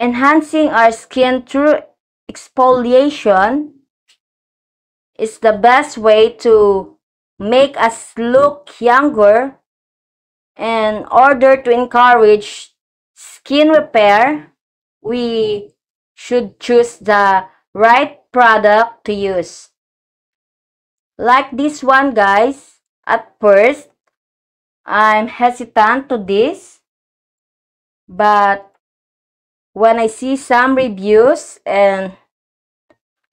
Enhancing our skin through exfoliation is the best way to make us look younger. In order to encourage skin repair, we should choose the right product to use. Like this one, guys. At first, I'm hesitant to this, but when I see some reviews and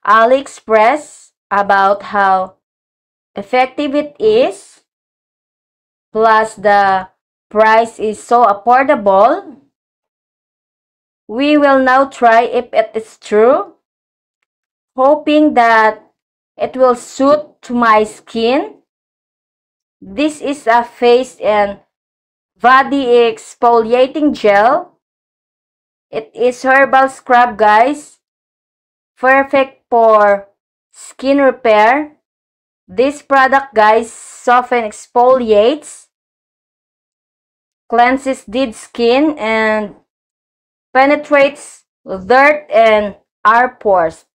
AliExpress about how effective it is, plus the price is so affordable, we will now try if it is true, hoping that it will suit to my skin. This is a face and body exfoliating gel. It is herbal scrub, guys. Perfect for skin repair. This product, guys, soften exfoliates, cleanses dead skin, and penetrates dirt and our pores.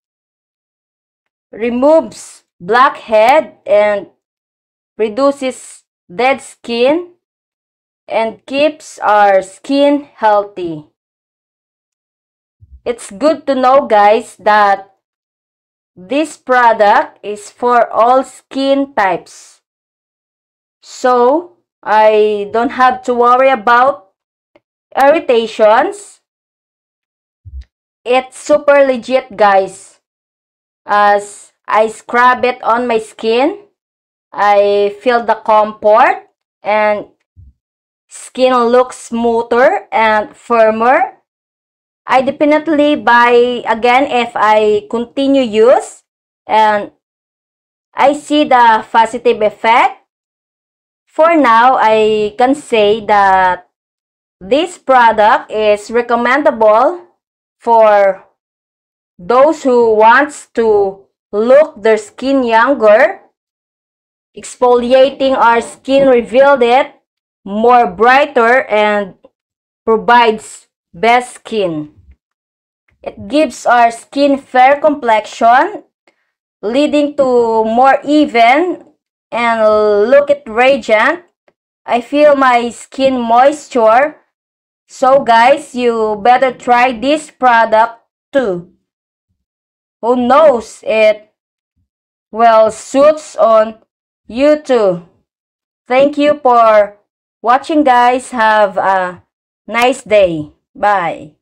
Removes blackhead and reduces dead skin and keeps our skin healthy. It's good to know, guys, that this product is for all skin types. So, I don't have to worry about irritations. It's super legit, guys. As I scrub it on my skin, I feel the comfort and skin looks smoother and firmer. I definitely buy again if I continue use and I see the positive effect. For now, I can say that this product is recommendable for those who wants to look their skin younger. Exfoliating our skin revealed it more brighter and provides best skin. It gives our skin fair complexion, leading to more even and look it radiant. I feel my skin moisture. So guys, you better try this product too. Who knows, it will suits on you too. Thank you for watching, guys. Have a nice day. Bye.